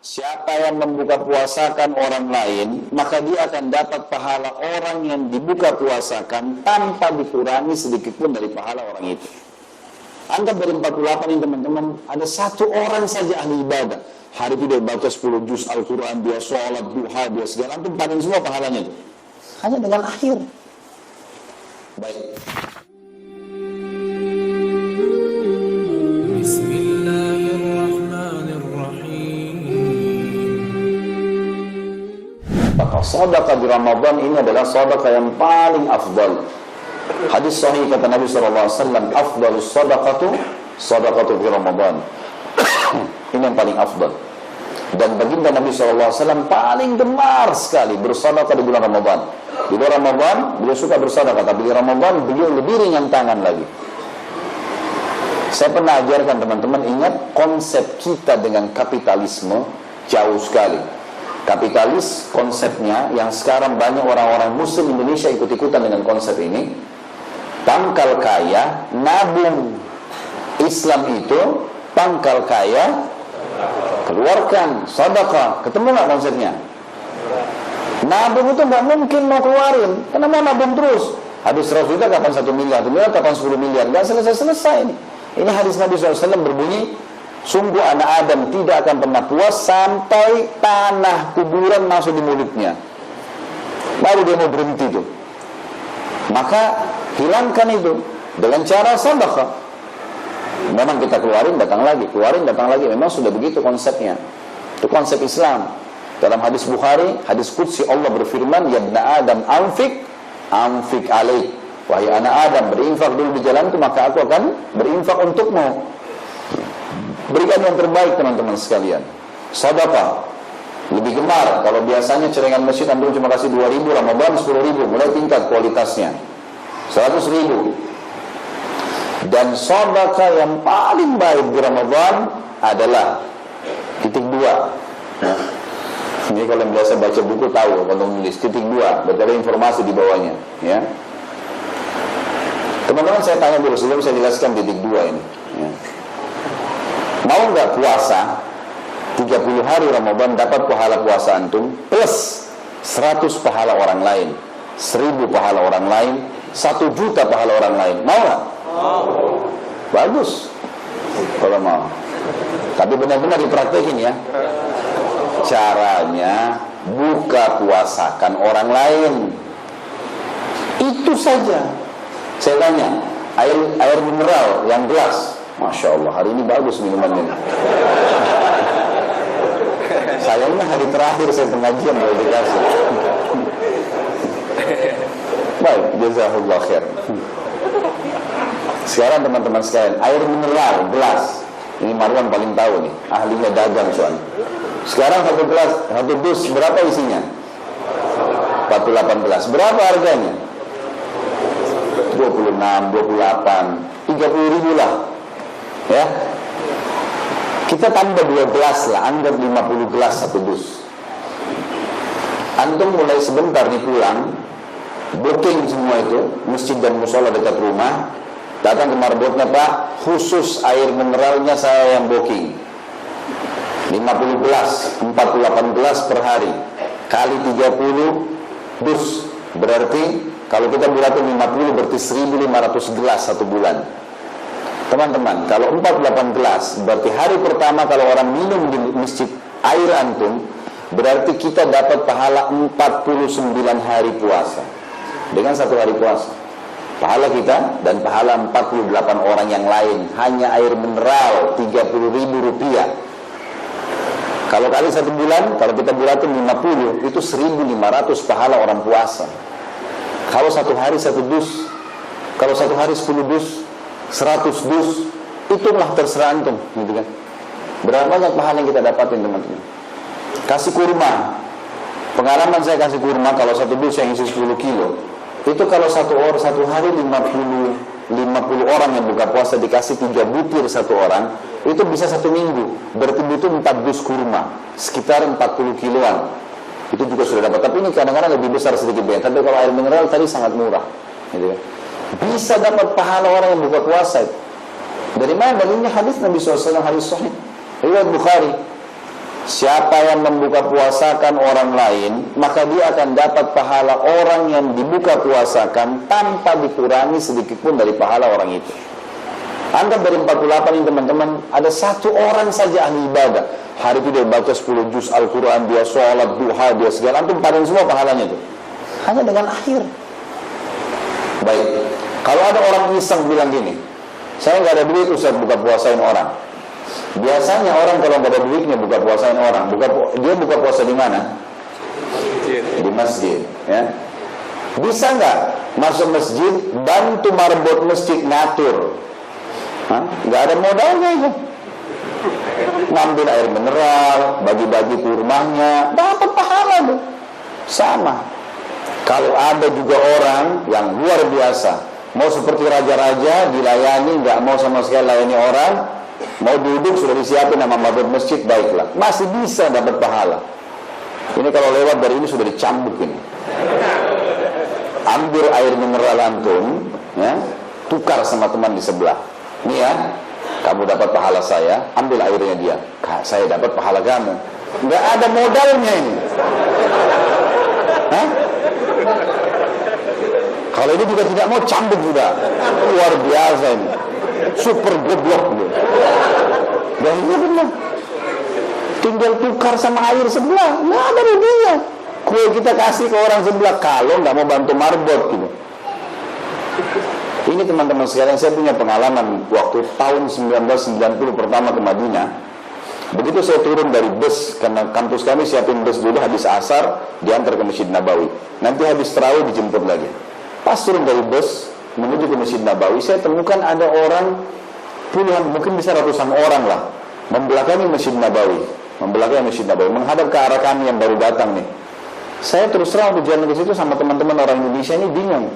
Siapa yang membuka puasakan orang lain, maka dia akan dapat pahala orang yang dibuka puasakan tanpa dikurangi sedikit pun dari pahala orang itu. Anggap dari 48 ini teman-teman, ada satu orang saja ahli ibadah. Hari itu dia baca 10 juz Al-Quran, dia sholat, duha, dia segala, antum panen semua pahalanya itu. Hanya dengan akhir. Baik. Maka sedekah di Ramadan ini adalah sedekah yang paling afdal. Hadis sahih kata Nabi SAW, afdalus sedekatu di Ramadan. Ini yang paling afdal. Dan baginda Nabi SAW paling gemar sekali bersedekah di bulan Ramadan. Di bulan Ramadan beliau suka bersedekah, tapi di Ramadan beliau lebih ringan tangan lagi. Saya pernah ajarkan teman-teman, ingat konsep kita dengan kapitalisme jauh sekali. Kapitalis konsepnya yang sekarang banyak orang-orang muslim Indonesia ikut-ikutan dengan konsep ini. Pangkal kaya, nabung. Islam itu pangkal kaya, keluarkan, sedekah. Ketemu gak konsepnya? Nabung itu gak mungkin mau keluarin, karena mau nabung terus. Habis 100 juta kapan 1 miliar, 1 miliar kapan 10 miliar. Gak selesai-selesai ini. Ini hadis Nabi SAW berbunyi, sungguh anak Adam tidak akan pernah puas sampai tanah kuburan masuk di mulutnya. Baru dia mau berhenti itu. Maka hilangkan itu dengan cara sedekah. Memang kita keluarin datang lagi. Memang sudah begitu konsepnya. Itu konsep Islam. Dalam hadis Bukhari, hadis qudsi, Allah berfirman, ya ibna Adam anfik alaik. Wahai anak Adam, berinfak dulu di jalanku, maka aku akan berinfak untukmu. Berikan yang terbaik teman-teman sekalian. Sedekah lebih gemar. Kalau biasanya celengan masjid antum cuma kasih 2.000, Ramadan 10.000, mulai tingkat kualitasnya 100.000. Dan sedekah yang paling baik di Ramadan adalah titik 2. Nah, ini kalau biasa baca buku tahu kalau nulis titik 2, berarti ada informasi di bawahnya, ya. Teman-teman, saya tanya dulu sebelum saya jelaskan titik 2 ini, ya. Mau nggak puasa 30 hari Ramadan dapat pahala puasa antum plus 100 pahala orang lain, 1000 pahala orang lain, 1 juta pahala orang lain? Mau nggak? Bagus kalau mau. Tapi benar-benar dipraktekin ya. Caranya buka puasakan orang lain. Itu saja. Saya tanya, air mineral yang gelas, Masya Allah, hari ini bagus minumannya. Sayangnya hari terakhir saya pengajian baru dikasih. Baik, jazakallah khair. Sekarang teman-teman sekalian, air mineral gelas, ini Marwan paling tahu nih, ahlinya dagang soalnya. Sekarang satu gelas, satu dus berapa isinya? 418. Berapa harganya? 26, 28, 30.000 lah. Ya, kita tambah 2 gelas lah, anggap 50 gelas satu dus. Antum mulai sebentar nih pulang, booking semua itu, masjid dan musola dekat rumah, datang ke marbotnya, Pak, khusus air mineralnya saya yang booking. 50 gelas, 48 gelas per hari, kali 30 dus, berarti kalau kita bulatin 50 berarti 1.500 gelas satu bulan. Teman-teman, kalau 48 gelas, berarti hari pertama kalau orang minum di masjid air antum, berarti kita dapat pahala 49 hari puasa. Dengan 1 hari puasa. Pahala kita dan pahala 48 orang yang lain. Hanya air mineral 30.000 rupiah. Kalau kali 1 bulan, kalau kita bulatin 50, itu 1.500 pahala orang puasa. Kalau 1 hari 1 dus, kalau 1 hari 10 dus, 100 dus, itulah terserah antum, gitu kan. Berapa banyak pahala yang kita dapatin teman-teman. Kasih kurma, pengalaman saya kasih kurma, kalau 1 dus yang isi 10 kilo, itu kalau satu hari 50 orang yang buka puasa dikasih 3 butir 1 orang, itu bisa 1 minggu, berarti butuh 4 dus kurma, sekitar 40 kiloan. Itu juga sudah dapat, tapi ini kadang-kadang lebih besar sedikit banyak. Tapi kalau air mineral tadi sangat murah, gitu kan. Bisa dapat pahala orang yang buka puasa. Dari mana dalilnya? Hadis Nabi SAW, hadis sahih riwayat Bukhari. Siapa yang membuka puasakan orang lain, maka dia akan dapat pahala orang yang dibuka puasakan tanpa dikurangi sedikit pun dari pahala orang itu. Anggap dari 48 ini teman-teman, ada satu orang saja ahli ibadah. Hari itu dia baca 10 juz Al-Quran, dia sholat, duha, dia segala. Antum panen semua pahalanya itu. Hanya dengan akhir. Baik, kalau ada orang iseng bilang gini, saya nggak ada duit Ustaz buka puasain orang. Biasanya orang kalau nggak ada duitnya buka puasain orang, dia buka puasa di mana? Di masjid, ya. Bisa nggak masuk masjid, bantu marbot masjid ngatur? Nggak ada modalnya itu. Ngambil air mineral, bagi-bagi ke rumahnya, dapat pahala tuh. Sama. Kalau ada juga orang yang luar biasa, mau seperti raja-raja dilayani, nggak mau sama sekali layani orang. Mau duduk sudah disiapin nama marbot masjid, baiklah, masih bisa dapat pahala. Ini kalau lewat dari ini sudah dicambuk ini. Ambil air mineral antum, ya, tukar sama teman di sebelah. Ini ya, kamu dapat pahala saya, ambil airnya dia. Saya dapat pahala kamu. Nggak ada modalnya ini. Hah? Kalau ini juga tidak mau, cambuk juga. Luar biasa ini. Super goblok gitu. Dan ini benar. Tinggal tukar sama air sebelah, nggak ada ruginya. Kue kita kasih ke orang sebelah kalau nggak mau bantu marbot gitu. Ini teman-teman sekalian, saya punya pengalaman waktu tahun 1990 pertama ke Madinah. Begitu saya turun dari bus, karena kampus kami siapin bus dulu, habis asar diantar ke Masjid Nabawi. Nanti habis tarawih dijemput lagi. Pas turun dari bus menuju ke Masjid Nabawi, saya temukan ada orang puluhan, mungkin bisa ratusan orang lah, membelakangi Masjid Nabawi, menghadap ke arah kami yang baru datang nih. Saya terus terang waktu jalan ke situ sama teman-teman orang Indonesia ini bingung.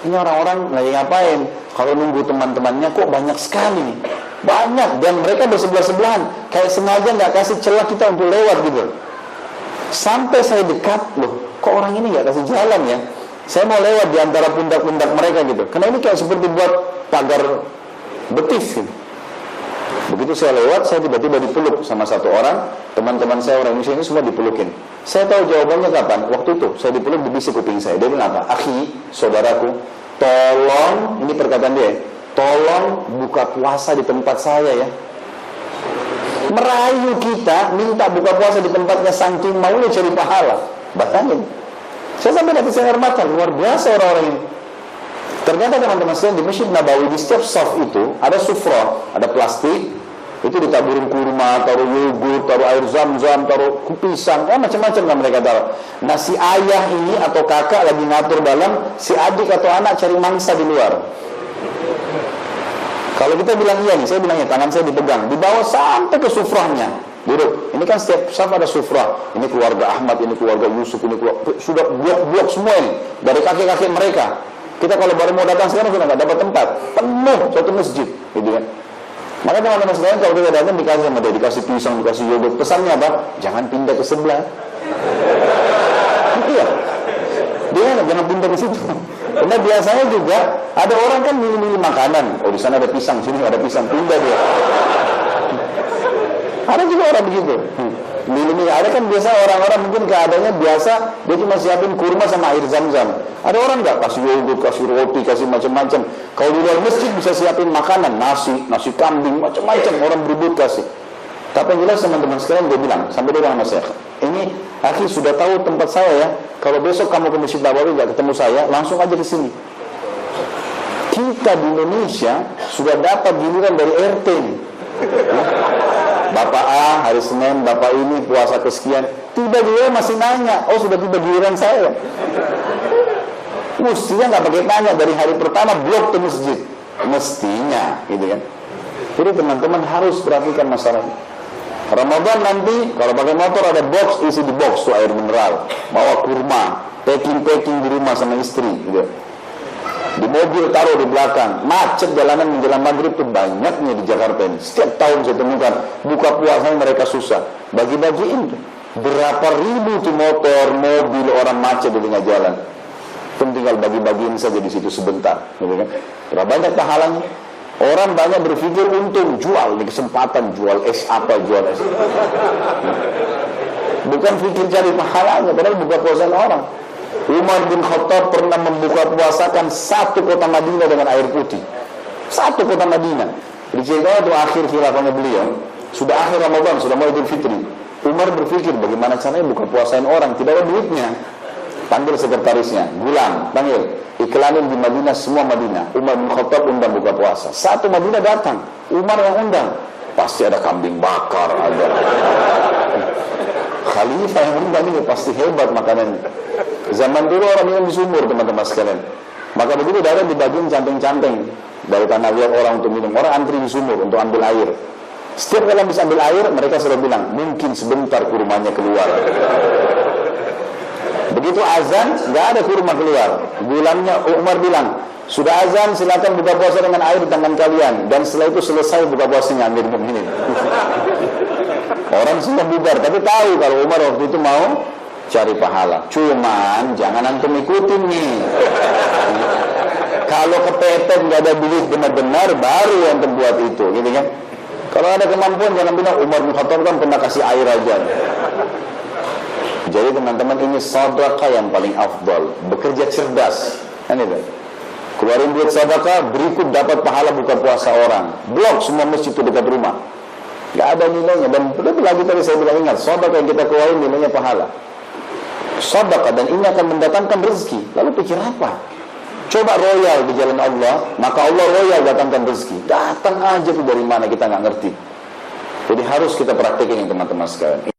Ini orang-orang lagi ngapain? Kalau nunggu teman-temannya kok banyak sekali nih. Banyak, dan mereka bersebelah-sebelahan, kayak sengaja nggak kasih celah kita untuk lewat gitu. Sampai saya dekat, loh, kok orang ini nggak kasih jalan ya? Saya mau lewat di antara pundak-pundak mereka gitu. Karena ini kayak seperti buat pagar betis gitu. Begitu saya lewat, saya tiba-tiba dipeluk sama satu orang. Teman-teman saya orang Indonesia ini semua dipelukin. Saya tahu jawabannya kapan. Waktu itu saya dipeluk, dibisik kuping saya. Dia bilang apa? Akhi, saudaraku, tolong, ini perkataan dia, tolong buka puasa di tempat saya ya. Merayu kita, minta buka puasa di tempatnya, saking maunya cari pahala. Bahkan saya sampai dapat air mata, luar biasa orang-orang ini. Ternyata teman-teman sekalian, di Masjid Nabawi, di setiap saf itu ada sufra, ada plastik, itu ditaburin kurma, taruh yogurt, taruh air zam-zam, taruh pisang, macam-macam lah mereka taruh. Nah, si ayah ini atau kakak lagi ngatur dalam, si adik atau anak cari mangsa di luar. Kalau kita bilang iya nih, saya bilangnya tangan saya dipegang, dibawa sampai ke sufrahnya. Duduk. Ini kan setiap saf ada sufrah. Ini keluarga Ahmad, ini keluarga Yusuf, ini keluarga, sudah blok-blok semua ini dari kakek-kakek mereka. Kita kalau baru mau datang sekarang sudah nggak dapat tempat, penuh satu masjid, gitu kan. Maka teman-teman sekalian, kalau kita datang dikasih sama dia, dikasih pisang, dikasih yogurt. Pesannya apa? Jangan pindah ke sebelah. Iya. Dia jangan pindah ke situ. Karena biasanya juga ada orang kan milih-milih makanan. Oh, di sana ada pisang, sini ada pisang, pindah dia. Ada juga orang begitu. Milih-milih. Ada kan biasa orang-orang mungkin keadaannya biasa, dia cuma siapin kurma sama air zam-zam. Ada orang nggak kasih yogurt, kasih roti, kasih macam-macam. Kalau di luar masjid bisa siapin makanan, nasi kambing, macam-macam, orang berebut kasih. Tapi yang jelas teman-teman sekalian, dia bilang, sampai dia bilang sama saya, ini akhi sudah tahu tempat saya ya. Kalau besok kamu ke Masjid Nabawi nggak ketemu saya, langsung aja ke sini. Kita di Indonesia sudah dapat giliran dari RT nih. Bapak A hari Senin, Bapak ini puasa kesekian, tiba-tiba masih nanya, oh sudah tiba giliran saya. Mestinya nggak pakai tanya, dari hari pertama blok ke masjid, mestinya, gitu kan. Jadi teman-teman harus perhatikan masalah ini. Ramadan nanti kalau pakai motor ada box, isi di box tuh air mineral, bawa kurma, packing di rumah sama istri, gitu. Di mobil taruh di belakang. Macet jalanan menjelang maghrib tuh banyaknya di Jakarta ini. Setiap tahun saya temukan buka puasanya mereka susah. Bagi-bagiin tuh. Berapa ribu tuh motor, mobil, orang macet di tengah jalan. Tinggal bagi-bagiin saja di situ sebentar, gitu kan? Berapa banyak pahalanya? Orang banyak berpikir untung, jual di kesempatan, jual es apa, jual es. Bukan fikir cari pahalanya, padahal buka puasa orang. Umar bin Khattab pernah membuka puasakan satu kota Madinah dengan air putih. Satu kota Madinah. Diceritakan itu akhir khilafahnya beliau. Sudah akhir Ramadan, sudah mau Idul Fitri. Umar berpikir bagaimana caranya buka puasain orang, tidak ada duitnya. Panggil sekretarisnya, Gulam, panggil, iklanin di Madinah, semua Madinah. Umar bin Khattab undang buka puasa. Satu Madinah datang, Umar yang undang. Pasti ada kambing bakar, ada khalifah yang undang ini, pasti hebat makanannya. Zaman dulu orang minum di sumur, teman-teman sekalian. Maka begitu darah dibagiin canteng-canteng dari tanah liat orang untuk minum. Orang antri di sumur untuk ambil air. Setiap kali bisa ambil air, mereka sudah bilang, mungkin sebentar kurmanya keluar. Begitu azan, nggak ada kurma keluar. Bulannya Umar bilang, sudah azan, silakan buka puasa dengan air di tangan kalian. Dan setelah itu selesai buka puasanya, ambil ini. Orang semua bubar, tapi tahu kalau Umar waktu itu mau cari pahala. Cuman jangan antum ikutin nih. Kalau kepepet nggak ada duit benar-benar, baru antum buat itu, gitu kan? Kalau ada kemampuan jangan bilang Umar bin Khattab kan pernah kasih air aja. Jadi teman-teman, ini sedekah yang paling afdal, bekerja cerdas, kan itu. Keluarin duit sedekah, berikut dapat pahala buka puasa orang. Blok semua masjid itu dekat rumah. Gak ada nilainya. Dan lebih lagi tadi saya bilang, ingat, sedekah yang kita keluarin nilainya pahala. Sedekah, dan ini akan mendatangkan rezeki. Lalu pikir apa? Coba royal di jalan Allah, maka Allah royal datangkan rezeki. Datang aja tuh dari mana kita nggak ngerti. Jadi harus kita praktekin, teman-teman sekalian.